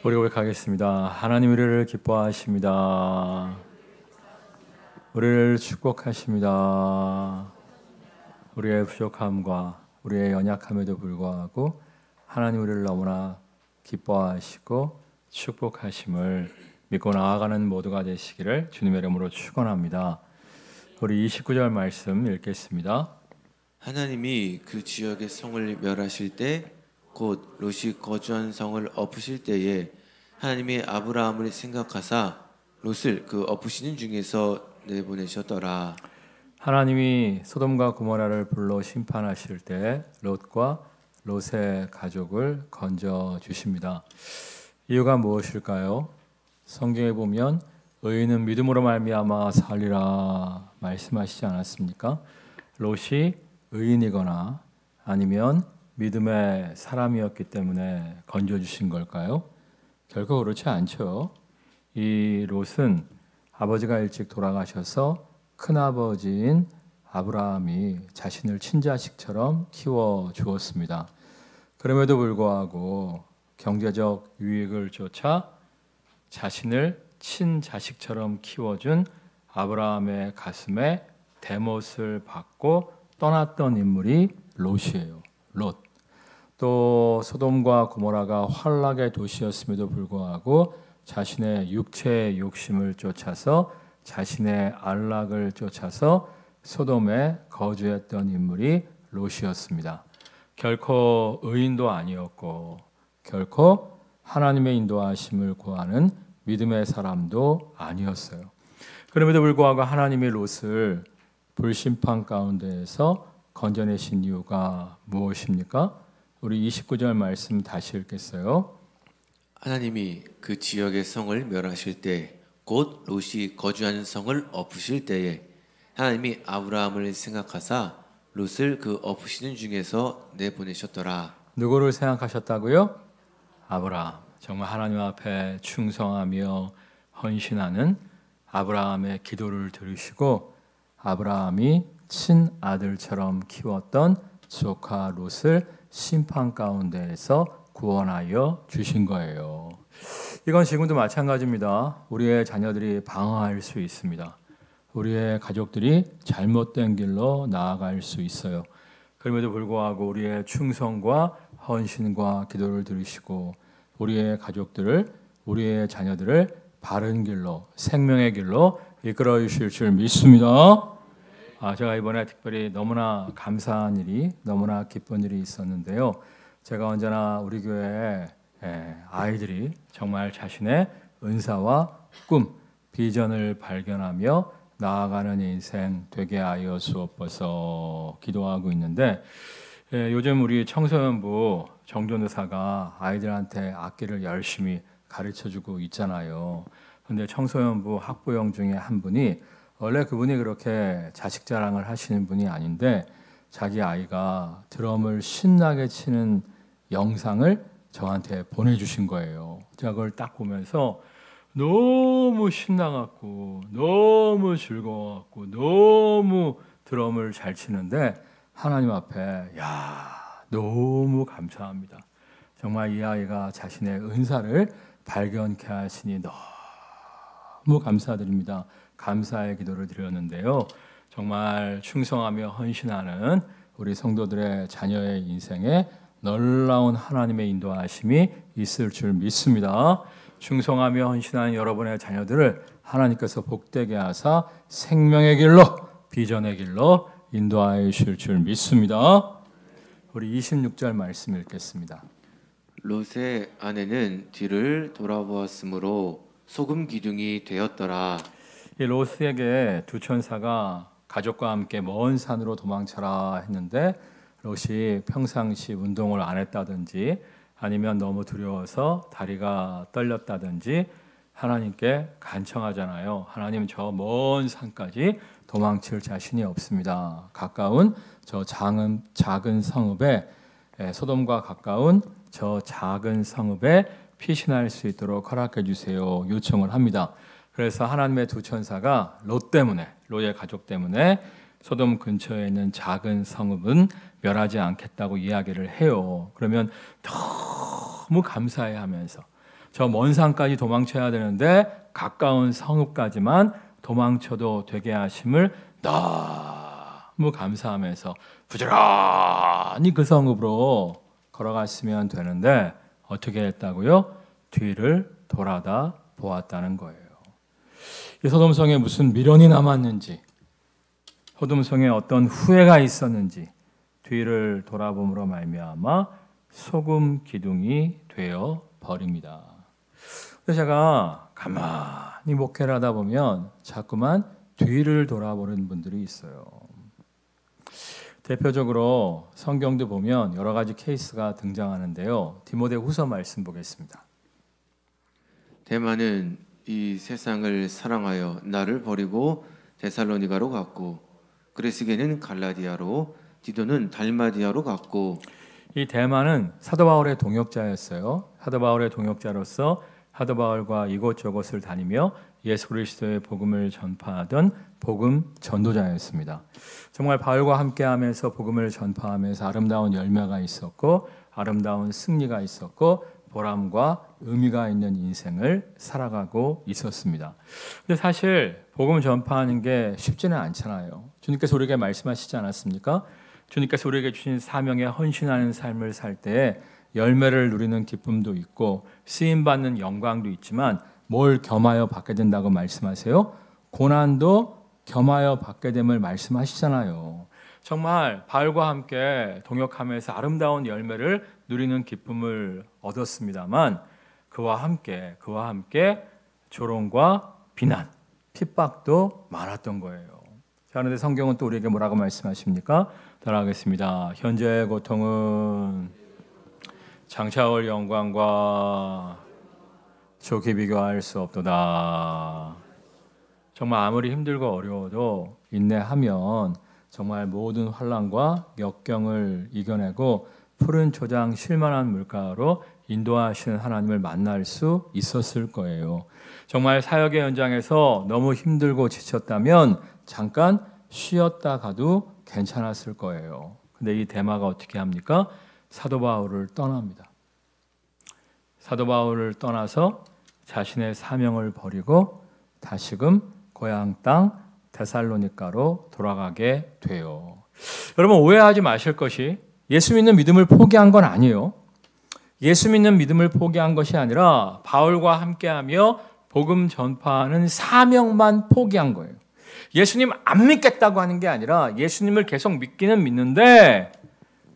우리 고백하겠습니다. 하나님 우리를 기뻐하십니다. 우리를 축복하십니다. 우리의 부족함과 우리의 연약함에도 불구하고 하나님 우리를 너무나 기뻐하시고 축복하심을 믿고 나아가는 모두가 되시기를 주님의 이름으로 축원합니다. 우리 29절 말씀 읽겠습니다. 하나님이 그 지역의 성을 멸하실 때 곧 롯이 거주한 성을 엎으실 때에 하나님이 아브라함을 생각하사 롯을 그 엎으시는 중에서 내보내셨더라. 하나님이 소돔과 고모라를 불러 심판하실 때 롯과 롯의 가족을 건져 주십니다. 이유가 무엇일까요? 성경에 보면 의인은 믿음으로 말미암아 살리라 말씀하시지 않았습니까? 롯이 의인이거나 아니면 믿음의 사람이었기 때문에 건져 주신 걸까요? 결코 그렇지 않죠. 이 롯은 아버지가 일찍 돌아가셔서 큰아버지인 아브라함이 자신을 친자식처럼 키워 주었습니다. 그럼에도 불구하고 경제적 유익을 쫓아 자신을 친자식처럼 키워준 아브라함의 가슴에 대못을 받고 떠났던 인물이 롯이에요. 롯. 또 소돔과 고모라가 환락의 도시였음에도 불구하고 자신의 육체의 욕심을 쫓아서 자신의 안락을 쫓아서 소돔에 거주했던 인물이 롯이었습니다. 결코 의인도 아니었고 결코 하나님의 인도하심을 구하는 믿음의 사람도 아니었어요. 그럼에도 불구하고 하나님이 롯을 불심판 가운데에서 건져내신 이유가 무엇입니까? 우리 29절 말씀 다시 읽겠어요. 하나님이 그 지역의 성을 멸하실 때 곧 롯이 거주하는 성을 엎으실 때에 하나님이 아브라함을 생각하사 롯을 그 엎으시는 중에서 내보내셨더라. 누구를 생각하셨다고요? 아브라함. 정말 하나님 앞에 충성하며 헌신하는 아브라함의 기도를 들으시고 아브라함이 친아들처럼 키웠던 조카 롯을 심판 가운데에서 구원하여 주신 거예요. 이건 지금도 마찬가지입니다. 우리의 자녀들이 방황할 수 있습니다. 우리의 가족들이 잘못된 길로 나아갈 수 있어요. 그럼에도 불구하고 우리의 충성과 헌신과 기도를 들으시고 우리의 가족들을, 우리의 자녀들을 바른 길로, 생명의 길로 이끌어 주실 줄 믿습니다. 제가 이번에 특별히 너무나 감사한 일이, 너무나 기쁜 일이 있었는데요. 제가 언제나 우리 교회에 아이들이 정말 자신의 은사와 꿈, 비전을 발견하며 나아가는 인생 되게 하여 주옵소서 기도하고 있는데 요즘 우리 청소년부 정전도사가 아이들한테 악기를 열심히 가르쳐주고 있잖아요. 근데 청소년부 학부형 중에 한 분이 원래 그분이 그렇게 자식 자랑을 하시는 분이 아닌데 자기 아이가 드럼을 신나게 치는 영상을 저한테 보내주신 거예요. 제가 그걸 딱 보면서 너무 신나갖고 너무 즐거워갖고 너무 드럼을 잘 치는데 하나님 앞에 너무 감사합니다. 정말 이 아이가 자신의 은사를 발견케 하시니 너무 감사드립니다. 감사의 기도를 드렸는데요. 정말 충성하며 헌신하는 우리 성도들의 자녀의 인생에 놀라운 하나님의 인도하심이 있을 줄 믿습니다. 충성하며 헌신하는 여러분의 자녀들을 하나님께서 복되게 하사 생명의 길로, 비전의 길로 인도하여 주실 줄 믿습니다. 우리 26절 말씀 읽겠습니다. 롯의 아내는 뒤를 돌아보았으므로 소금 기둥이 되었더라. 이 롯에게 두 천사가 가족과 함께 먼 산으로 도망쳐라 했는데 롯이 평상시 운동을 안 했다든지 아니면 너무 두려워서 다리가 떨렸다든지 하나님께 간청하잖아요. 하나님 저 먼 산까지 도망칠 자신이 없습니다. 가까운 저 작은 성읍에 소돔과 가까운 저 작은 성읍에 피신할 수 있도록 허락해 주세요. 요청을 합니다. 그래서 하나님의 두 천사가 롯의 가족 때문에 소돔 근처에 있는 작은 성읍은 멸하지 않겠다고 이야기를 해요. 그러면 너무 감사해하면서 저 먼 산까지 도망쳐야 되는데 가까운 성읍까지만 도망쳐도 되게 하심을 너무 감사하면서 부지런히 그 성읍으로 걸어갔으면 되는데 어떻게 했다고요? 뒤를 돌아다 보았다는 거예요. 이 소돔성에 무슨 미련이 남았는지, 소돔성에 어떤 후회가 있었는지 뒤를 돌아봄으로 말미암아 소금 기둥이 되어 버립니다. 그래서 제가 가만히 목회를 하다 보면 자꾸만 뒤를 돌아보는 분들이 있어요. 대표적으로 성경도 보면 여러 가지 케이스가 등장하는데요. 디모데후서 말씀 보겠습니다. 대만은 이 세상을 사랑하여 나를 버리고 데살로니가로 갔고 그레스게는 갈라디아로 디도는 달마디아로 갔고. 이 대만은 사도 바울의 동역자였어요. 사도 바울의 동역자로서 사도 바울과 이곳저곳을 다니며 예수 그리스도의 복음을 전파하던 복음 전도자였습니다. 정말 바울과 함께하면서 복음을 전파하면서 아름다운 열매가 있었고 아름다운 승리가 있었고 보람과 의미가 있는 인생을 살아가고 있었습니다. 근데 사실 복음 전파하는 게 쉽지는 않잖아요. 주님께서 우리에게 말씀하시지 않았습니까? 주님께서 우리에게 주신 사명에 헌신하는 삶을 살 때 열매를 누리는 기쁨도 있고 쓰임받는 영광도 있지만 뭘 겸하여 받게 된다고 말씀하세요? 고난도 겸하여 받게 됨을 말씀하시잖아요. 정말 바울과 함께 동역하면서 아름다운 열매를 누리는 기쁨을 얻었습니다만 그와 함께 조롱과 비난, 핍박도 많았던 거예요. 자, 그런데 성경은 또 우리에게 뭐라고 말씀하십니까? 따라하겠습니다. 현재의 고통은 장차올 영광과 좋게 비교할 수 없도다. 정말 아무리 힘들고 어려워도 인내하면 정말 모든 환난과 역경을 이겨내고 푸른 초장 쉴만한 물가로 인도하시는 하나님을 만날 수 있었을 거예요. 정말 사역의 현장에서 너무 힘들고 지쳤다면 잠깐 쉬었다 가도 괜찮았을 거예요. 근데 이 데마가 어떻게 합니까? 사도 바울을 떠납니다. 사도 바울을 떠나서 자신의 사명을 버리고 다시금 고향 땅 데살로니가로 돌아가게 돼요. 여러분 오해하지 마실 것이 예수 믿는 믿음을 포기한 건 아니에요. 예수 믿는 믿음을 포기한 것이 아니라 바울과 함께하며 복음 전파하는 사명만 포기한 거예요. 예수님 안 믿겠다고 하는 게 아니라 예수님을 계속 믿기는 믿는데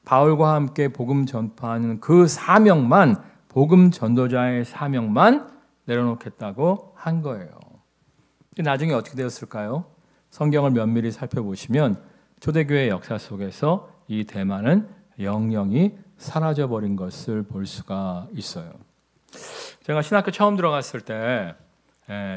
바울과 함께 복음 전파하는 그 사명만, 복음 전도자의 사명만 내려놓겠다고 한 거예요. 나중에 어떻게 되었을까요? 성경을 면밀히 살펴보시면 초대교회 역사 속에서 이 대만은 영영이 사라져버린 것을 볼 수가 있어요. 제가 신학교 처음 들어갔을 때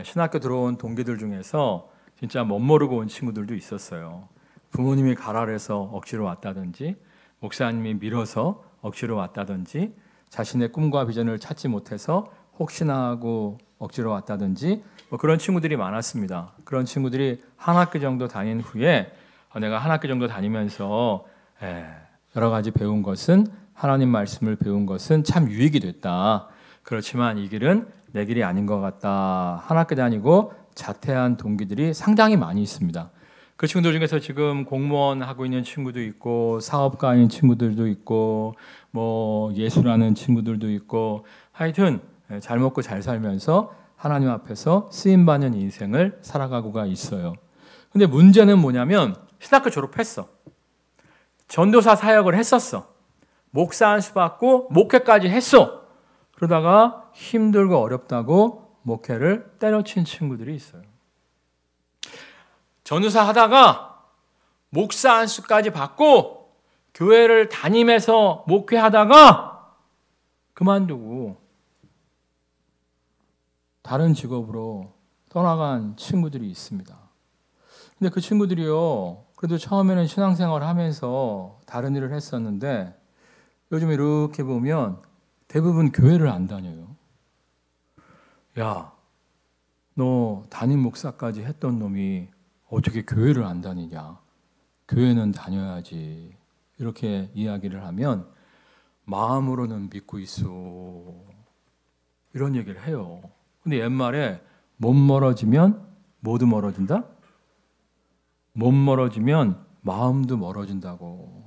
신학교 들어온 동기들 중에서 진짜 멋모르고 온 친구들도 있었어요. 부모님이 가라 그래서 억지로 왔다든지 목사님이 밀어서 억지로 왔다든지 자신의 꿈과 비전을 찾지 못해서 혹시나 하고 억지로 왔다든지 뭐 그런 친구들이 많았습니다. 그런 친구들이 한 학기 정도 다닌 후에 내가 한 학기 정도 다니면서 여러 가지 배운 것은 하나님 말씀을 배운 것은 참 유익이 됐다. 그렇지만 이 길은 내 길이 아닌 것 같다. 한 학기 다니고 자퇴한 동기들이 상당히 많이 있습니다. 그 친구들 중에서 지금 공무원 하고 있는 친구도 있고 사업가인 친구들도 있고 뭐 예술하는 친구들도 있고 하여튼 잘 먹고 잘 살면서 하나님 앞에서 쓰임받는 인생을 살아가고가 있어요. 근데 문제는 뭐냐면 신학교 졸업했어. 전도사 사역을 했었어. 목사 안수 받고 목회까지 했어. 그러다가 힘들고 어렵다고 목회를 때려친 친구들이 있어요. 전도사 하다가 목사 안수까지 받고 교회를 다니면서 목회하다가 그만두고 다른 직업으로 떠나간 친구들이 있습니다. 근데 그 친구들이요, 그래도 처음에는 신앙생활을 하면서 다른 일을 했었는데 요즘 이렇게 보면 대부분 교회를 안 다녀요. 야, 너 담임 목사까지 했던 놈이 어떻게 교회를 안 다니냐? 교회는 다녀야지. 이렇게 이야기를 하면 마음으로는 믿고 있어. 이런 얘기를 해요. 근데 옛말에 못 멀어지면 모두 멀어진다? 못 멀어지면 마음도 멀어진다고.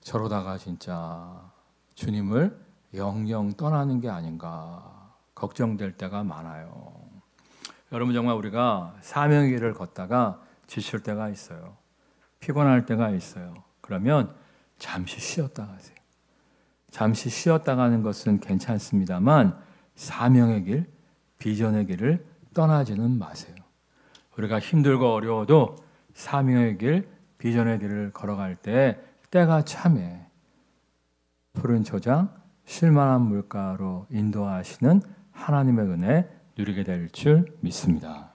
저러다가 진짜 주님을 영영 떠나는 게 아닌가 걱정될 때가 많아요. 여러분, 정말 우리가 사명의 길을 걷다가 지칠 때가 있어요. 피곤할 때가 있어요. 그러면 잠시 쉬었다 가세요. 잠시 쉬었다 가는 것은 괜찮습니다만 사명의 길, 비전의 길을 떠나지는 마세요. 우리가 힘들고 어려워도 사명의 길, 비전의 길을 걸어갈 때 때가 참해 푸른 초장, 쉴만한 물가로 인도하시는 하나님의 은혜 누리게 될 줄 믿습니다.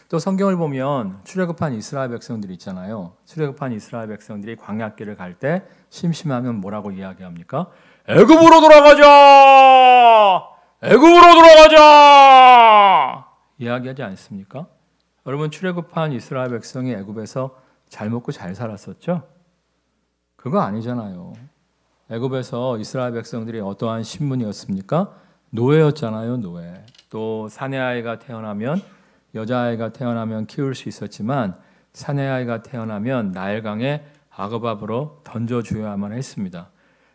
또 성경을 보면 출애굽한 이스라엘 백성들이 있잖아요. 출애굽한 이스라엘 백성들이 광야길을 갈 때 심심하면 뭐라고 이야기합니까? 애굽으로 돌아가자! 애굽으로 돌아가자! 이야기하지 않습니까? 여러분, 출애굽한 이스라엘 백성이 애굽에서 잘 먹고 잘 살았었죠? 그거 아니잖아요. 애굽에서 이스라엘 백성들이 어떠한 신분이었습니까? 노예였잖아요, 노예. 또 사내아이가 태어나면, 여자아이가 태어나면 키울 수 있었지만 사내아이가 태어나면 나일강에 악어밥으로 던져줘야만 했습니다.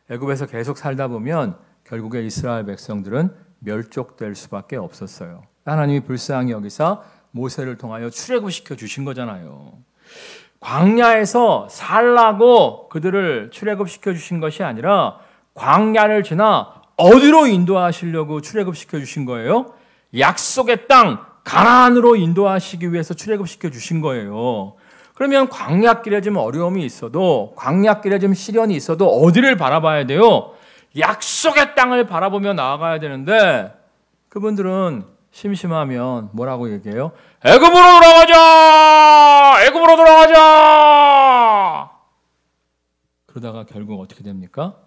애굽에서 계속 살다 보면 결국에 이스라엘 백성들은 멸족될 수밖에 없었어요. 하나님이 불쌍히 여기사 모세를 통하여 출애굽시켜 주신 거잖아요. 광야에서 살라고 그들을 출애굽시켜 주신 것이 아니라 광야를 지나 어디로 인도하시려고 출애굽시켜 주신 거예요? 약속의 땅 가나안으로 인도하시기 위해서 출애굽시켜 주신 거예요. 그러면 광야길에 좀 어려움이 있어도, 광야길에 좀 시련이 있어도 어디를 바라봐야 돼요? 약속의 땅을 바라보며 나아가야 되는데 그분들은 심심하면 뭐라고 얘기해요? 애굽으로 돌아가자! 애굽으로 돌아가자! 그러다가 결국 어떻게 됩니까?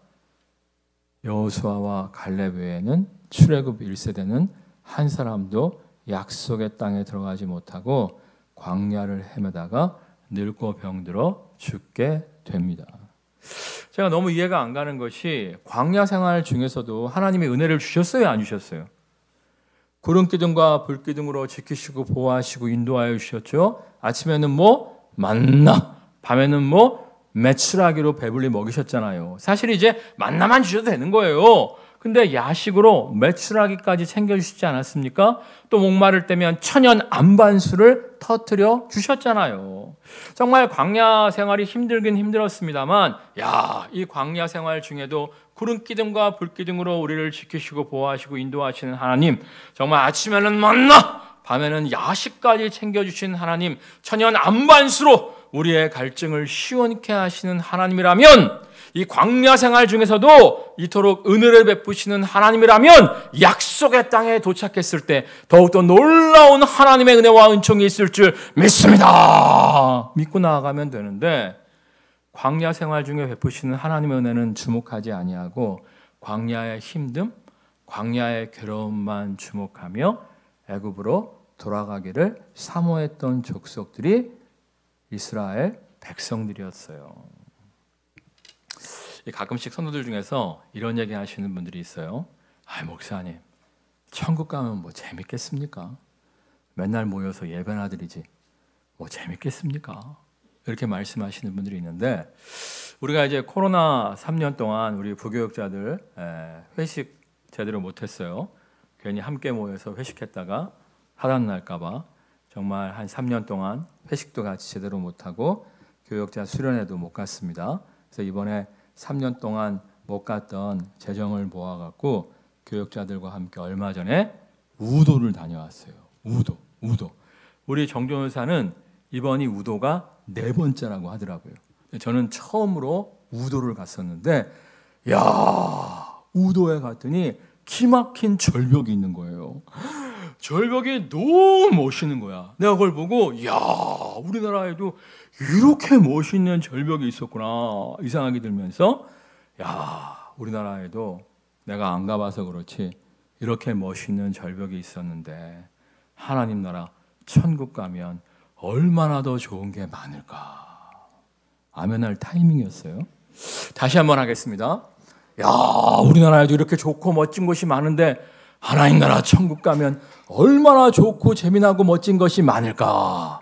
여호수아와 갈렙 외에는 출애굽 1세대는 한 사람도 약속의 땅에 들어가지 못하고 광야를 헤매다가 늙고 병들어 죽게 됩니다. 제가 너무 이해가 안 가는 것이 광야 생활 중에서도 하나님이 은혜를 주셨어요, 안 주셨어요? 구름 기둥과 불 기둥으로 지키시고 보호하시고 인도하여 주셨죠. 아침에는 뭐 만나, 밤에는 뭐 메추라기로 배불리 먹이셨잖아요. 사실 이제 만나만 주셔도 되는 거예요. 근데 야식으로 메추라기까지 챙겨주시지 않았습니까? 또 목마를 때면 천연 안반수를 터뜨려 주셨잖아요. 정말 광야 생활이 힘들긴 힘들었습니다만, 이 광야 생활 중에도 구름 기둥과 불 기둥으로 우리를 지키시고 보호하시고 인도하시는 하나님, 정말 아침에는 만나, 밤에는 야식까지 챙겨주신 하나님, 천연 안반수로 우리의 갈증을 시원케 하시는 하나님이라면, 이 광야 생활 중에서도 이토록 은혜를 베푸시는 하나님이라면 약속의 땅에 도착했을 때 더욱더 놀라운 하나님의 은혜와 은총이 있을 줄 믿습니다. 믿고 나아가면 되는데, 광야 생활 중에 베푸시는 하나님의 은혜는 주목하지 아니하고 광야의 힘듦, 광야의 괴로움만 주목하며 애굽으로 돌아가기를 사모했던 족속들이 이스라엘 백성들이었어요. 가끔씩 성도들 중에서 이런 얘기 하시는 분들이 있어요. 목사님, 천국 가면 뭐 재밌겠습니까? 맨날 모여서 예배나 드리지 뭐 재밌겠습니까? 이렇게 말씀하시는 분들이 있는데, 우리가 이제 코로나 3년 동안 우리 부교육자들 회식 제대로 못했어요. 괜히 함께 모여서 회식했다가 하단 날까봐 정말 한 3년 동안 회식도 같이 제대로 못하고 교육자 수련회도 못 갔습니다. 그래서 이번에 3년 동안 못 갔던 재정을 모아갖고 교육자들과 함께 얼마 전에 우도를 다녀왔어요. 우도. 우리 정조원사는 이번이 우도가 4번째라고 하더라고요. 저는 처음으로 우도를 갔었는데, 우도에 갔더니 기막힌 절벽이 있는 거예요. 절벽이 너무 멋있는 거야. 내가 그걸 보고 우리나라에도 이렇게 멋있는 절벽이 있었구나 이 생각이 들면서, 우리나라에도 내가 안 가봐서 그렇지 이렇게 멋있는 절벽이 있었는데 하나님 나라 천국 가면 얼마나 더 좋은 게 많을까. 아멘할 타이밍이었어요. 다시 한번 하겠습니다. 야, 우리나라에도 이렇게 좋고 멋진 곳이 많은데 하나님 나라 천국 가면 얼마나 좋고 재미나고 멋진 것이 많을까?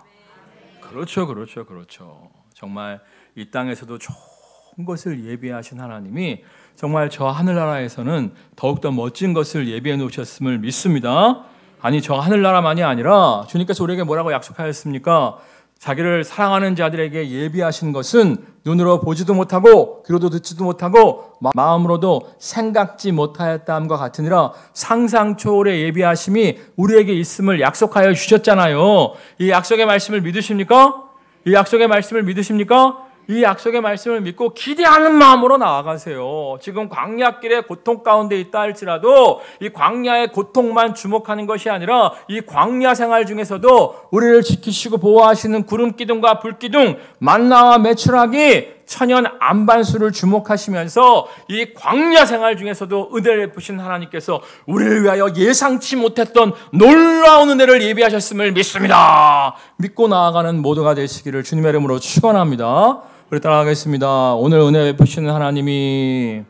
그렇죠, 그렇죠, 그렇죠. 정말 이 땅에서도 좋은 것을 예비하신 하나님이 정말 저 하늘나라에서는 더욱더 멋진 것을 예비해 놓으셨음을 믿습니다. 아니, 저 하늘나라만이 아니라 주님께서 우리에게 뭐라고 약속하였습니까? 자기를 사랑하는 자들에게 예비하신 것은 눈으로 보지도 못하고 귀로도 듣지도 못하고 마음으로도 생각지 못하였다함과 같으니라. 상상 초월의 예비하심이 우리에게 있음을 약속하여 주셨잖아요. 이 약속의 말씀을 믿으십니까? 이 약속의 말씀을 믿으십니까? 이 약속의 말씀을 믿고 기대하는 마음으로 나아가세요. 지금 광야길의 고통 가운데 있다 할지라도 이 광야의 고통만 주목하는 것이 아니라 이 광야 생활 중에서도 우리를 지키시고 보호하시는 구름 기둥과 불 기둥, 만나와 메추라기, 천연 안반수를 주목하시면서 이 광야 생활 중에서도 은혜를 베푸신 하나님께서 우리를 위하여 예상치 못했던 놀라운 은혜를 예비하셨음을 믿습니다. 믿고 나아가는 모두가 되시기를 주님의 이름으로 축원합니다. 우리 따라가겠습니다. 오늘 은혜 베푸시는 하나님이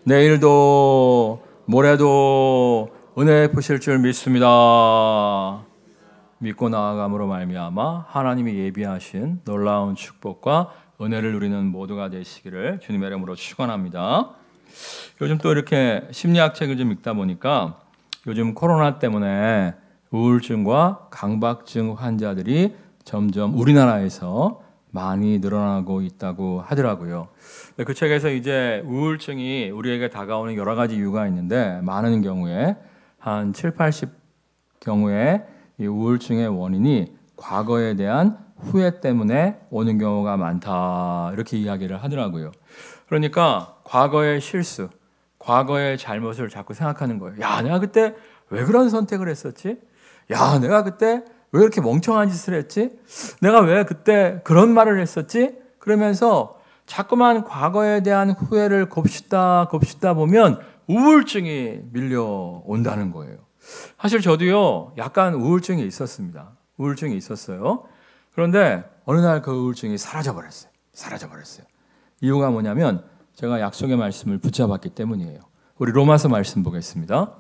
내일도 모레도 은혜 베푸실 줄 믿습니다. 믿고 나아감으로 말미암아 하나님이 예비하신 놀라운 축복과 은혜를 누리는 모두가 되시기를 주님의 이름으로 축원합니다. 요즘 또 이렇게 심리학 책을 좀 읽다 보니까 요즘 코로나 때문에 우울증과 강박증 환자들이 점점 우리나라에서 많이 늘어나고 있다고 하더라고요. 그 책에서 이제 우울증이 우리에게 다가오는 여러 가지 이유가 있는데 많은 경우에 한 7, 80 경우에 이 우울증의 원인이 과거에 대한 후회 때문에 오는 경우가 많다 이렇게 이야기를 하더라고요. 그러니까 과거의 실수, 과거의 잘못을 자꾸 생각하는 거예요. 야, 내가 그때 왜 그런 선택을 했었지? 야, 내가 그때 왜 이렇게 멍청한 짓을 했지? 내가 왜 그때 그런 말을 했었지? 그러면서 자꾸만 과거에 대한 후회를 곱씹다 보면 우울증이 밀려온다는 거예요. 사실 저도요, 약간 우울증이 있었습니다. 우울증이 있었어요. 그런데 어느 날 그 우울증이 사라져버렸어요. 이유가 뭐냐면 제가 약속의 말씀을 붙잡았기 때문이에요. 우리 로마서 말씀 보겠습니다.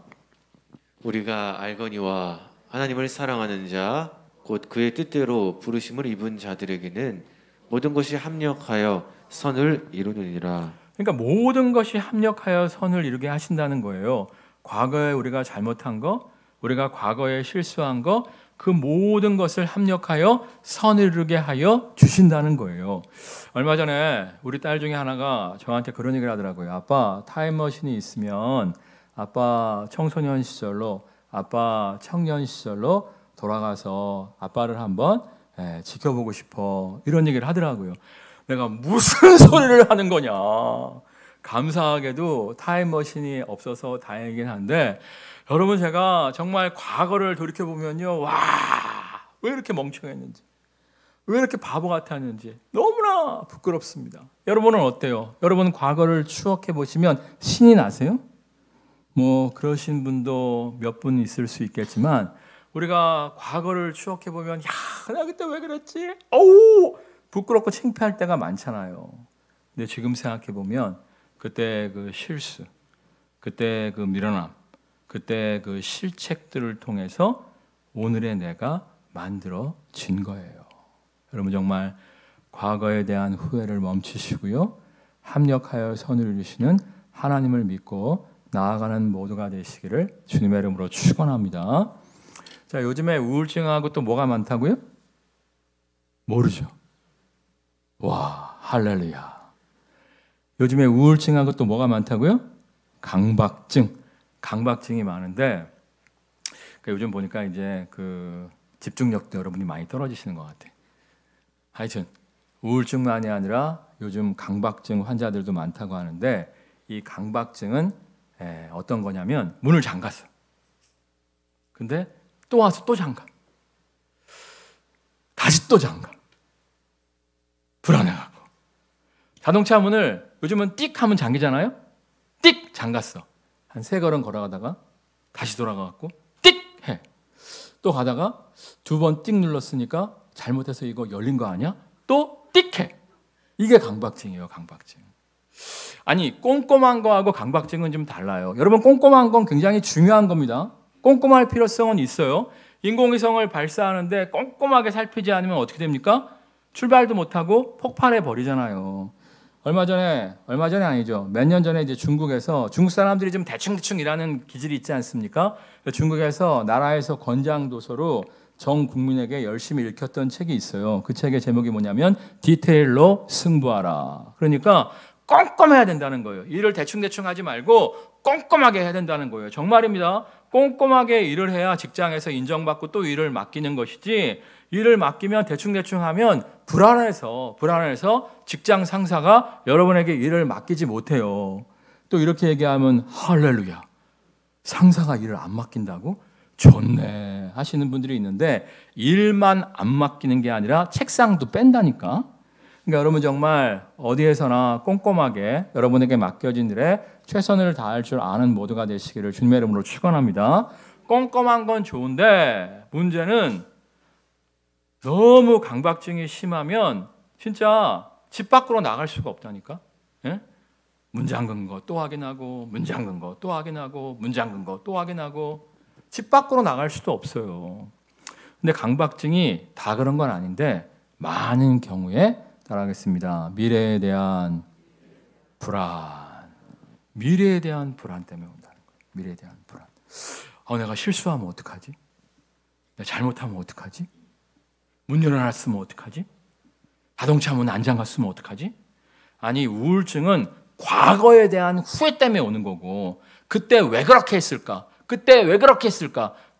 우리가 알거니와 하나님을 사랑하는 자 곧 그의 뜻대로 부르심을 입은 자들에게는 모든 것이 합력하여 선을 이루느니라. 그러니까 모든 것이 합력하여 선을 이루게 하신다는 거예요. 과거에 우리가 잘못한 거, 우리가 과거에 실수한 거, 그 모든 것을 합력하여 선을 이루게 하여 주신다는 거예요. 얼마 전에 우리 딸 중에 하나가 저한테 그런 얘기를 하더라고요. 아빠, 타임머신이 있으면 아빠 청소년 시절로, 아빠 청년 시절로 돌아가서 아빠를 한번 지켜보고 싶어. 이런 얘기를 하더라고요. 내가 무슨 소리를 하는 거냐. 감사하게도 타임머신이 없어서 다행이긴 한데 여러분, 제가 정말 과거를 돌이켜보면요, 와, 왜 이렇게 멍청했는지, 왜 이렇게 바보 같았는지 너무나 부끄럽습니다. 여러분은 어때요? 여러분 과거를 추억해보시면 신이 나세요? 뭐 그러신 분도 몇 분 있을 수 있겠지만 우리가 과거를 추억해보면 야, 나 그때 왜 그랬지? 어우, 부끄럽고 창피할 때가 많잖아요. 근데 지금 생각해보면 그때 그 실수, 그때 그 미련함, 그때 그 실책들을 통해서 오늘의 내가 만들어진 거예요. 여러분 정말 과거에 대한 후회를 멈추시고요. 합력하여 선을 이루시는 하나님을 믿고 나아가는 모두가 되시기를 주님의 이름으로 축원합니다. 자, 요즘에 우울증하고 또 뭐가 많다고요? 모르죠. 와, 할렐루야. 요즘에 우울증하고 또 뭐가 많다고요? 강박증이 많은데 요즘 보니까 이제 그 집중력도 여러분이 많이 떨어지시는 것 같아요. 하여튼 우울증만이 아니라 요즘 강박증 환자들도 많다고 하는데 이 강박증은 어떤 거냐면 문을 잠갔어. 근데 또 와서 또 잠가. 다시 또 잠가. 불안해갖고. 자동차 문을 요즘은 띡 하면 잠기잖아요. 띡 잠갔어. 한 3걸음 걸어가다가 다시 돌아가갖고 띡 해. 또 가다가 2번 띡 눌렀으니까 잘못해서 이거 열린 거 아니야? 또 띡 해. 이게 강박증이에요, 강박증. 아니 꼼꼼한 거하고 강박증은 좀 달라요. 여러분 꼼꼼한 건 굉장히 중요한 겁니다. 꼼꼼할 필요성은 있어요. 인공위성을 발사하는데 꼼꼼하게 살피지 않으면 어떻게 됩니까? 출발도 못하고 폭발해 버리잖아요. 얼마 전에 아니죠. 몇 년 전에 이제 중국에서 중국 사람들이 좀 대충 일하는 기질이 있지 않습니까? 중국에서 나라에서 권장 도서로 전 국민에게 열심히 읽혔던 책이 있어요. 그 책의 제목이 뭐냐면 디테일로 승부하라. 그러니까 꼼꼼해야 된다는 거예요. 일을 대충 하지 말고 꼼꼼하게 해야 된다는 거예요. 정말입니다. 꼼꼼하게 일을 해야 직장에서 인정받고 또 일을 맡기는 것이지, 일을 맡기면 대충 하면 불안해서 직장 상사가 여러분에게 일을 맡기지 못해요. 또 이렇게 얘기하면 할렐루야, 상사가 일을 안 맡긴다고? 좋네 하시는 분들이 있는데, 일만 안 맡기는 게 아니라 책상도 뺀다니까. 그러니까 여러분 정말 어디에서나 꼼꼼하게 여러분에게 맡겨진 일에 최선을 다할 줄 아는 모두가 되시기를 주님의 이름으로 축원합니다. 꼼꼼한 건 좋은데 문제는 너무 강박증이 심하면 진짜 집 밖으로 나갈 수가 없다니까. 예? 문 잠근 거 또 확인하고, 문 잠근 거 또 확인하고, 문 잠근 거 또 확인하고, 집 밖으로 나갈 수도 없어요. 근데 강박증이 다 그런 건 아닌데 많은 경우에 따라하겠습니다. 미래에 대한 불안 때문에 온다는 거예요. 미래에 대한 불안. 내가 실수하면 어떡하지? 내가 잘못하면 어떡하지? 문 열어놨으면 어떡하지? 자동차 문 안 잠갔으면 어떡하지? 아니, 우울증은 과거에 대한 후회 때문에 오는 거고, 그때 왜 그렇게 했을까?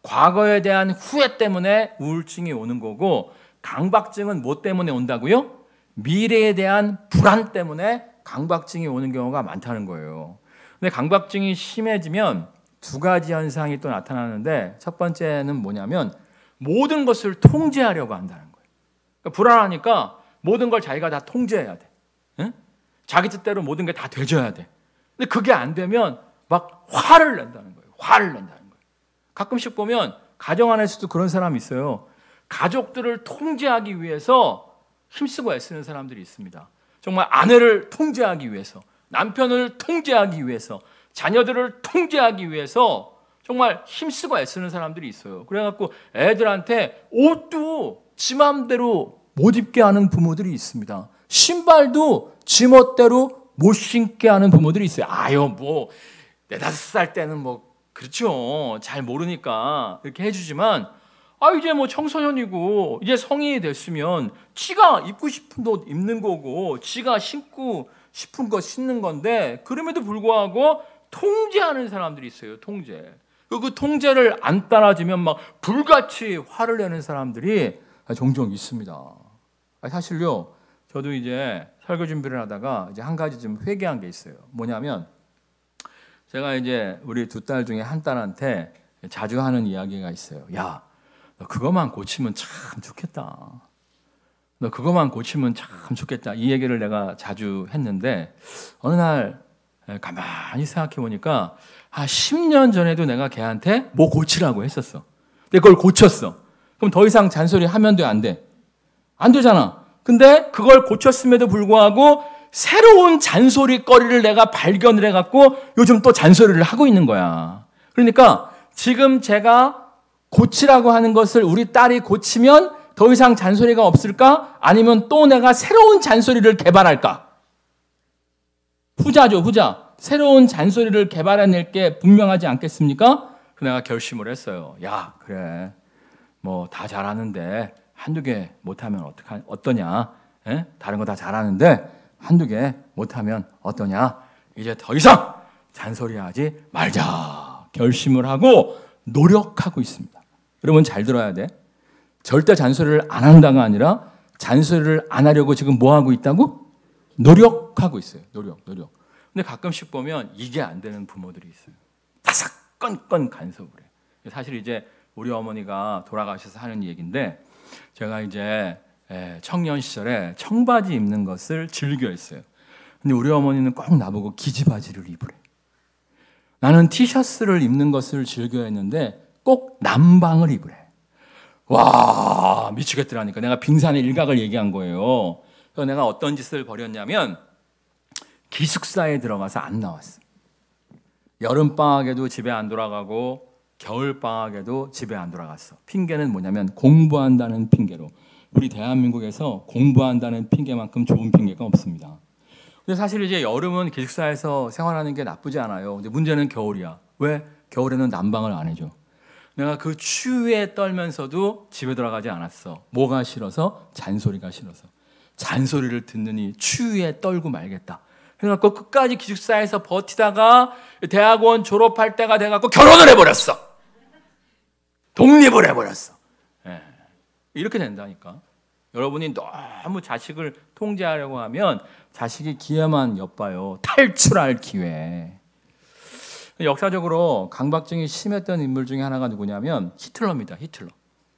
과거에 대한 후회 때문에 우울증이 오는 거고, 강박증은 뭐 때문에 온다고요? 미래에 대한 불안 때문에 강박증이 오는 경우가 많다는 거예요. 근데 강박증이 심해지면 두 가지 현상이 또 나타나는데, 첫 번째는 뭐냐면 모든 것을 통제하려고 한다는 거예요. 그러니까 불안하니까 모든 걸 자기가 다 통제해야 돼. 응? 자기 뜻대로 모든 게 다 되져야 돼. 근데 그게 안 되면 막 화를 낸다는 거예요. 가끔씩 보면 가정 안에서도 그런 사람이 있어요. 가족들을 통제하기 위해서 힘쓰고 애쓰는 사람들이 있습니다. 정말 아내를 통제하기 위해서, 남편을 통제하기 위해서, 자녀들을 통제하기 위해서 정말 힘쓰고 애쓰는 사람들이 있어요. 그래갖고 애들한테 옷도 지 맘대로 못 입게 하는 부모들이 있습니다. 신발도 지 멋대로 못 신게 하는 부모들이 있어요. 뭐 4-5살 때는 그렇죠. 잘 모르니까 이렇게 해주지만, 이제 청소년이고 이제 성인이 됐으면 지가 입고 싶은 옷 입는 거고, 지가 신고 싶은 거 신는 건데, 그럼에도 불구하고 통제하는 사람들이 있어요. 그 통제를 안 따라주면 막 불같이 화를 내는 사람들이 종종 있습니다. 사실요, 저도 이제 설교 준비를 하다가 이제 한 가지 좀 회개한 게 있어요. 뭐냐면, 제가 이제 우리 두 딸 중에 한 딸한테 자주 하는 이야기가 있어요. 야, 너 그것만 고치면 참 좋겠다. 이 얘기를 내가 자주 했는데, 어느 날 가만히 생각해 보니까 10년 전에도 내가 걔한테 뭐 고치라고 했었어. 근데 그걸 고쳤어. 그럼 더 이상 잔소리 하면 돼, 안 돼? 안 되잖아. 근데 그걸 고쳤음에도 불구하고 새로운 잔소리거리를 내가 발견을 해갖고 요즘 또 잔소리를 하고 있는 거야. 그러니까 지금 제가 고치라고 하는 것을 우리 딸이 고치면 더 이상 잔소리가 없을까? 아니면 또 내가 새로운 잔소리를 개발할까? 후자죠, 후자. 새로운 잔소리를 개발해낼 게 분명하지 않겠습니까? 내가 결심을 했어요. 야, 그래. 다 잘하는데 한두 개 못하면 어떠냐? 에? 다른 거 다 잘하는데 한두 개 못하면 어떠냐? 이제 더 이상 잔소리하지 말자. 결심을 하고 노력하고 있습니다. 여러분 잘 들어야 돼. 절대 잔소리를 안 한다가 아니라 잔소리를 안 하려고 지금 뭐 하고 있다고? 노력하고 있어요. 노력. 근데 가끔씩 보면 이게 안 되는 부모들이 있어요. 사사건건 간섭을 해요. 사실 이제 우리 어머니가 돌아가셔서 하는 얘기인데, 제가 이제 청년 시절에 청바지 입는 것을 즐겨했어요. 근데 우리 어머니는 꼭 나보고 기지바지를 입으래. 나는 티셔츠를 입는 것을 즐겨했는데 꼭 남방을 입으래. 와, 미치겠더라니까. 내가 빙산의 일각을 얘기한 거예요. 그래서 내가 어떤 짓을 벌였냐면, 기숙사에 들어가서 안 나왔어. 여름방학에도 집에 안 돌아가고 겨울방학에도 집에 안 돌아갔어. 핑계는 뭐냐면 공부한다는 핑계로. 우리 대한민국에서 공부한다는 핑계만큼 좋은 핑계가 없습니다. 근데 사실 이제 여름은 기숙사에서 생활하는 게 나쁘지 않아요. 근데 문제는 겨울이야. 왜? 겨울에는 난방을 안 해줘. 내가 그 추위에 떨면서도 집에 들어가지 않았어. 뭐가 싫어서? 잔소리가 싫어서. 잔소리를 듣느니 추위에 떨고 말겠다. 그래갖고 끝까지 기숙사에서 버티다가 대학원 졸업할 때가 돼갖고 결혼을 해버렸어. 독립을 해버렸어. 예. 이렇게 된다니까. 여러분이 너무 자식을 통제하려고 하면 자식이 기회만 엿봐요. 탈출할 기회. 역사적으로 강박증이 심했던 인물 중에 하나가 누구냐면 히틀러입니다.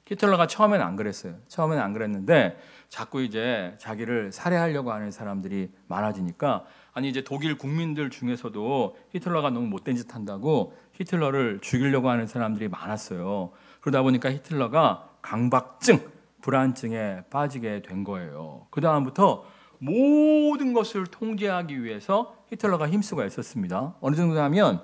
히틀러가 처음에는 안 그랬어요. 처음에는 안 그랬는데 자꾸 이제 자기를 살해하려고 하는 사람들이 많아지니까 아니 이제 독일 국민들 중에서도 히틀러가 너무 못된 짓 한다고 히틀러를 죽이려고 하는 사람들이 많았어요. 그러다 보니까 히틀러가 강박증, 불안증에 빠지게 된 거예요. 그 다음부터 모든 것을 통제하기 위해서 히틀러가 힘쓰고 있었습니다. 어느 정도냐면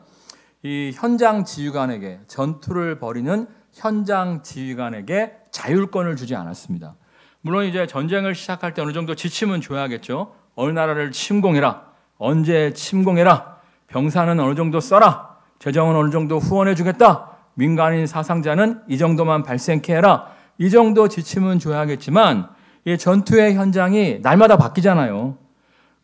이 현장 지휘관에게 전투를 벌이는 현장 지휘관에게 자율권을 주지 않았습니다. 물론 이제 전쟁을 시작할 때 어느 정도 지침은 줘야겠죠. 어느 나라를 침공해라. 언제 침공해라. 병사는 어느 정도 써라. 재정은 어느 정도 후원해 주겠다. 민간인 사상자는 이 정도만 발생케 해라. 이 정도 지침은 줘야겠지만 이 전투의 현장이 날마다 바뀌잖아요.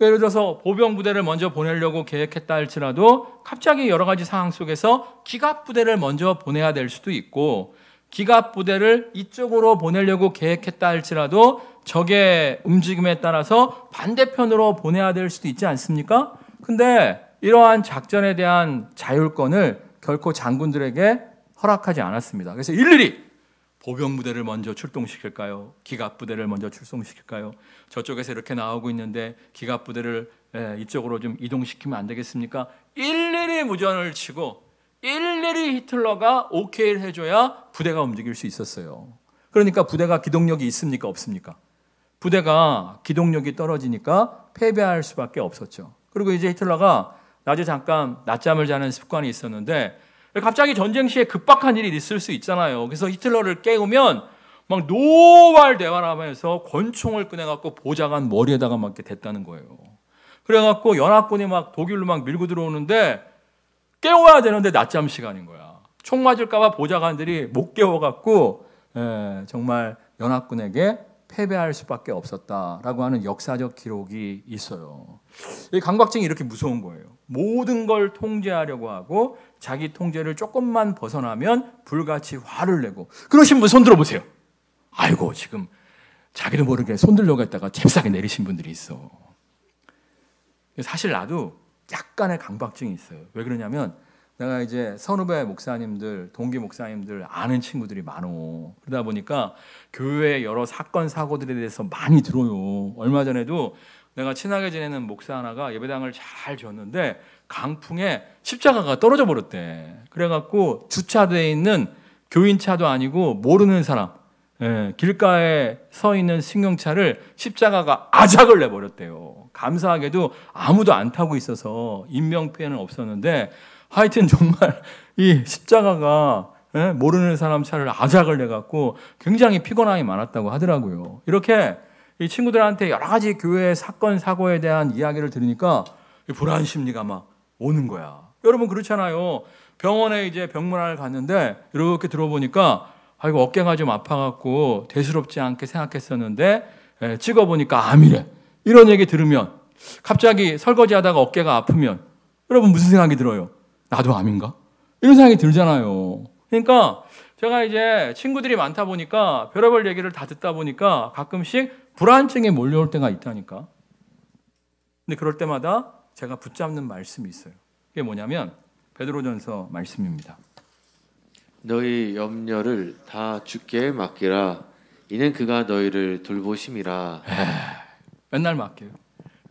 예를 들어서 보병 부대를 먼저 보내려고 계획했다 할지라도 갑자기 여러 가지 상황 속에서 기갑 부대를 먼저 보내야 될 수도 있고 기갑 부대를 이쪽으로 보내려고 계획했다 할지라도 적의 움직임에 따라서 반대편으로 보내야 될 수도 있지 않습니까? 근데 이러한 작전에 대한 자율권을 결코 장군들에게 허락하지 않았습니다. 그래서 일일이 보병 부대를 먼저 출동시킬까요? 기갑 부대를 먼저 출동시킬까요? 저쪽에서 이렇게 나오고 있는데 기갑 부대를 이쪽으로 좀 이동시키면 안 되겠습니까? 일일이 무전을 치고 일일이 히틀러가 오케이를 해줘야 부대가 움직일 수 있었어요. 그러니까 부대가 기동력이 있습니까? 없습니까? 부대가 기동력이 떨어지니까 패배할 수밖에 없었죠. 그리고 이제 히틀러가 낮에 잠깐 낮잠을 자는 습관이 있었는데 갑자기 전쟁 시에 급박한 일이 있을 수 있잖아요. 그래서 히틀러를 깨우면 막 노발대발을 하면서 권총을 꺼내갖고 보좌관 머리에다가 막 이렇게 댔다는 거예요. 그래갖고 연합군이 막 독일로 막 밀고 들어오는데 깨워야 되는데 낮잠 시간인 거야. 총 맞을까봐 보좌관들이 못 깨워갖고 정말 연합군에게 패배할 수밖에 없었다라고 하는 역사적 기록이 있어요. 이 강박증이 이렇게 무서운 거예요. 모든 걸 통제하려고 하고 자기 통제를 조금만 벗어나면 불같이 화를 내고 그러신 분 손 들어보세요. 아이고 지금 자기도 모르게 손 들려고 했다가 잽싸게 내리신 분들이 있어. 사실 나도 약간의 강박증이 있어요. 왜 그러냐면 내가 이제 선후배 목사님들, 동기 목사님들 아는 친구들이 많어. 그러다 보니까 교회의 여러 사건 사고들에 대해서 많이 들어요. 얼마 전에도 내가 친하게 지내는 목사 하나가 예배당을 잘 지었는데 강풍에 십자가가 떨어져 버렸대. 그래갖고 주차되어 있는 교인차도 아니고 모르는 사람, 길가에 서 있는 승용차를 십자가가 아작을 내버렸대요. 감사하게도 아무도 안 타고 있어서 인명피해는 없었는데 하여튼 정말 이 십자가가 모르는 사람 차를 아작을 내갖고 굉장히 피곤함이 많았다고 하더라고요. 이렇게 이 친구들한테 여러 가지 교회 사건 사고에 대한 이야기를 들으니까 불안 심리가 막 오는 거야. 여러분 그렇잖아요. 병원에 이제 병문안을 갔는데 이렇게 들어보니까 아이고 어깨가 좀 아파갖고 대수롭지 않게 생각했었는데 찍어보니까 암이래. 이런 얘기 들으면 갑자기 설거지하다가 어깨가 아프면 여러분 무슨 생각이 들어요? 나도 암인가? 이런 생각이 들잖아요. 그러니까 제가 이제 친구들이 많다 보니까 별의별 얘기를 다 듣다 보니까 가끔씩 불안증에 몰려올 때가 있다니까. 근데 그럴 때마다 제가 붙잡는 말씀이 있어요. 그게 뭐냐면 베드로전서 말씀입니다. 너희 염려를 다 주께 맡기라. 이는 그가 너희를 돌보심이라. 맨날 맡겨요.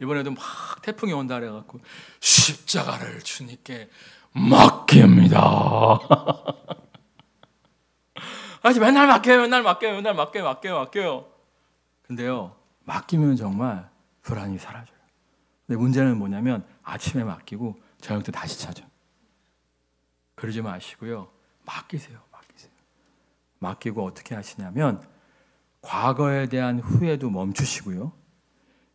이번에도 막 태풍이 온다 그래갖고 십자가를 주님께 맡깁니다. 아니 맨날 맡겨요. 근데요 맡기면 정말 불안이 사라져요. 근데 문제는 뭐냐면 아침에 맡기고 저녁 때 다시 찾아. 그러지 마시고요. 맡기세요. 맡기고 어떻게 하시냐면 과거에 대한 후회도 멈추시고요.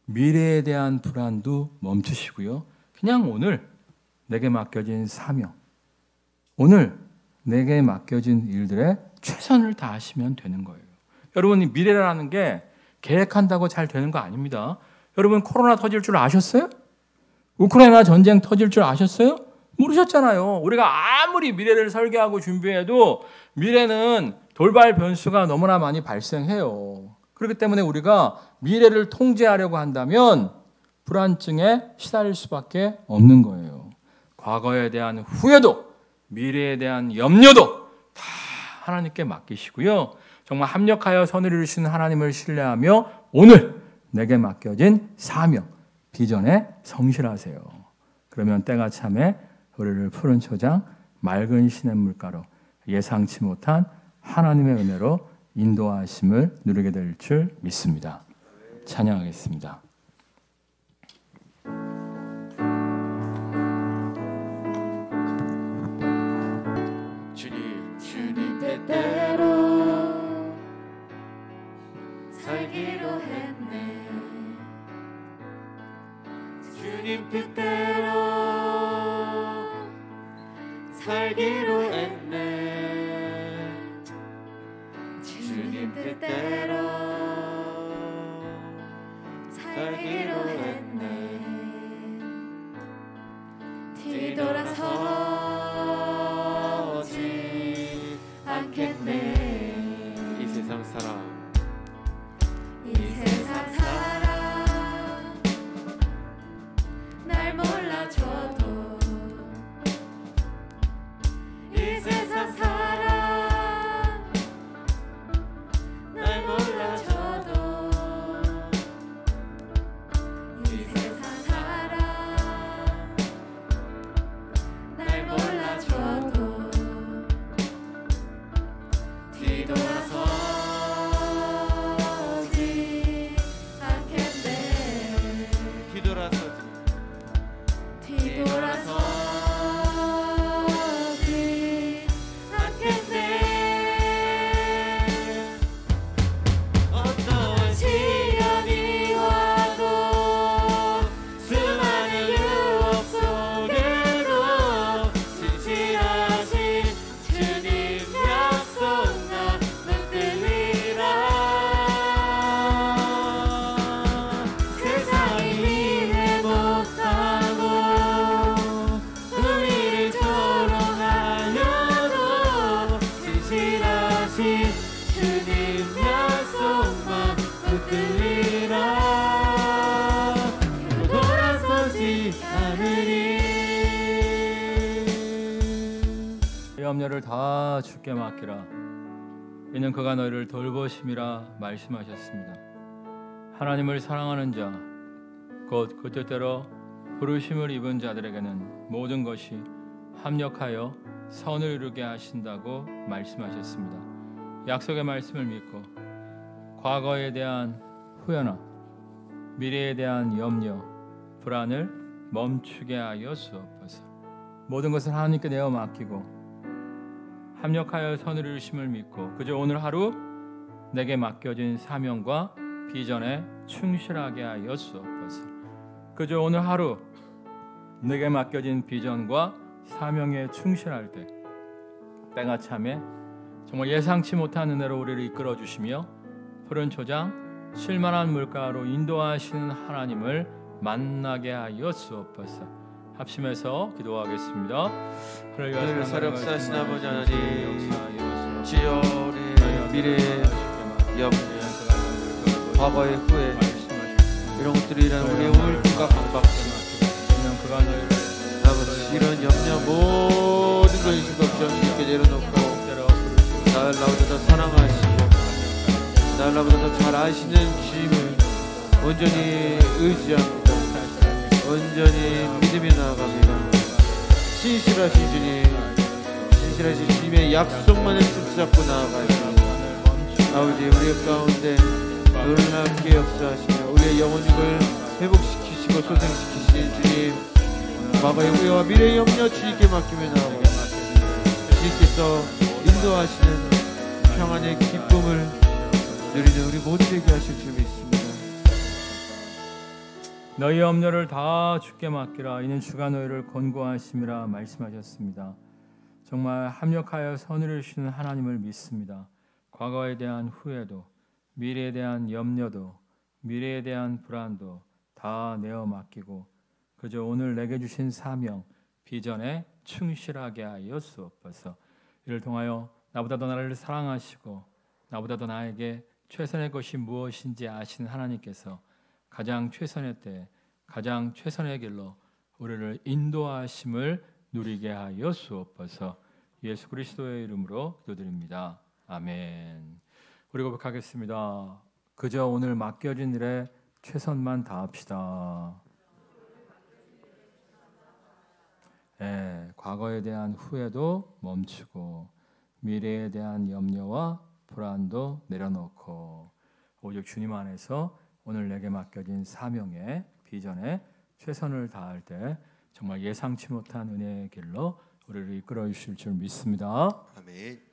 미래에 대한 불안도 멈추시고요. 그냥 오늘 내게 맡겨진 사명, 오늘 내게 맡겨진 일들에 최선을 다하시면 되는 거예요. 여러분, 이 미래라는 게 계획한다고 잘 되는 거 아닙니다. 여러분, 코로나 터질 줄 아셨어요? 우크라이나 전쟁 터질 줄 아셨어요? 모르셨잖아요. 우리가 아무리 미래를 설계하고 준비해도 미래는 돌발 변수가 너무나 많이 발생해요. 그렇기 때문에 우리가 미래를 통제하려고 한다면 불안증에 시달릴 수밖에 없는 거예요. 과거에 대한 후회도, 미래에 대한 염려도 다 하나님께 맡기시고요. 정말 합력하여 선을 이루시는 하나님을 신뢰하며 오늘 내게 맡겨진 사명, 비전에 성실하세요. 그러면 때가 참에 우리를 푸른 초장, 맑은 시냇물가로 예상치 못한 하나님의 은혜로 인도하심을 누리게 될 줄 믿습니다. 찬양하겠습니다. 주님 뜻대로 살기로 했네. 주님 뜻대로 살기로 했네. 주님 뜻대로 살기로 했네. 뒤돌아서지 않겠네. 이 세상 사람 이 세상 사람 날 몰라줘도 이 세상 사람 날 몰라줘도 이 세상 사람 날 몰라줘도 뒤돌아서지 않겠네. 뒤돌아서지 않겠네. 어떠한 시련이 와도 수많은 유혹 속에도 진실하신 주님 약속 나 붙들리라. 세상이 이해 못하고 우리를 조롱하려도 진실하신 주님 약속만 붙들리라. 돌아서지 않으리. 염려를 다 주께 맡기라. 이는 그가 너희를 돌보심이라 말씀하셨습니다. 하나님을 사랑하는 자, 곧 그 뜻대로 부르심을 입은 자들에게는 모든 것이 합력하여 선을 이루게 하신다고 말씀하셨습니다. 약속의 말씀을 믿고 과거에 대한 후회나 미래에 대한 염려, 불안을 멈추게 하여 주옵소서. 모든 것을 하나님께 내어 맡기고 합력하여 선을 이루심을 믿고 그저 오늘 하루 내게 맡겨진 사명과 비전에 충실하게 하여 주옵소서. 그저 오늘 하루 내게 맡겨진 비전과 사명에 충실할 때 때가 참에 정말 예상치 못한 은혜로 우리를 이끌어 주시며 푸른 초장, 쉴만한 물가로 인도하시는 하나님을 만나게 하여 주옵소서. 합심해서 기도하겠습니다. 하늘을 사력사신 아버지 하나님, 주여 우리의 미래의 염려, 과거의 후회 이런 것들이란 우리의 우울증과 강박증, 아버지 이런 염려 모든 것이 걱정 이렇게 내려놓고 나를 나보다 더 사랑하시고 나를 나보다 더 잘 아시는 주님을 온전히 의지합니다. 온전히 믿음이 나아갑니다. 신실하신 주님, 신실하신 주님의 약속만을 붙잡고 나아가요. 아버지 우리 가운데 놀랍게 역사하시며 우리의 영혼을 회복시키시고 이루시고 소생시키신 주님, 과거의 후회와 미래의 염려 주님께 맡기며 나아갑니다. 주님께서 인도하시는 평안의 기쁨을 누리는 우리 모두 되게 하실 줄 믿습니다. 너희 염려를 다 주께 맡기라. 이는 주가 너희를 권고하심이라 말씀하셨습니다. 정말 합력하여 선을 이루시는 하나님을 믿습니다. 과거에 대한 후회도, 미래에 대한 염려도, 미래에 대한 불안도 다 내어 맡기고 그저 오늘 내게 주신 사명, 비전에 충실하게 하여 주옵소서. 이를 통하여 나보다 더 나를 사랑하시고 나보다 더 나에게 최선의 것이 무엇인지 아시는 하나님께서 가장 최선의 때, 가장 최선의 길로 우리를 인도하심을 누리게 하여 주옵소서. 예수 그리스도의 이름으로 기도드립니다. 아멘. 우리 고백하겠습니다. 그저 오늘 맡겨진 일에 최선만 다합시다. 네, 과거에 대한 후회도 멈추고 미래에 대한 염려와 불안도 내려놓고 오직 주님 안에서 오늘 내게 맡겨진 사명에 비전에 최선을 다할 때 정말 예상치 못한 은혜의 길로 우리를 이끌어 주실 줄 믿습니다. 아멘.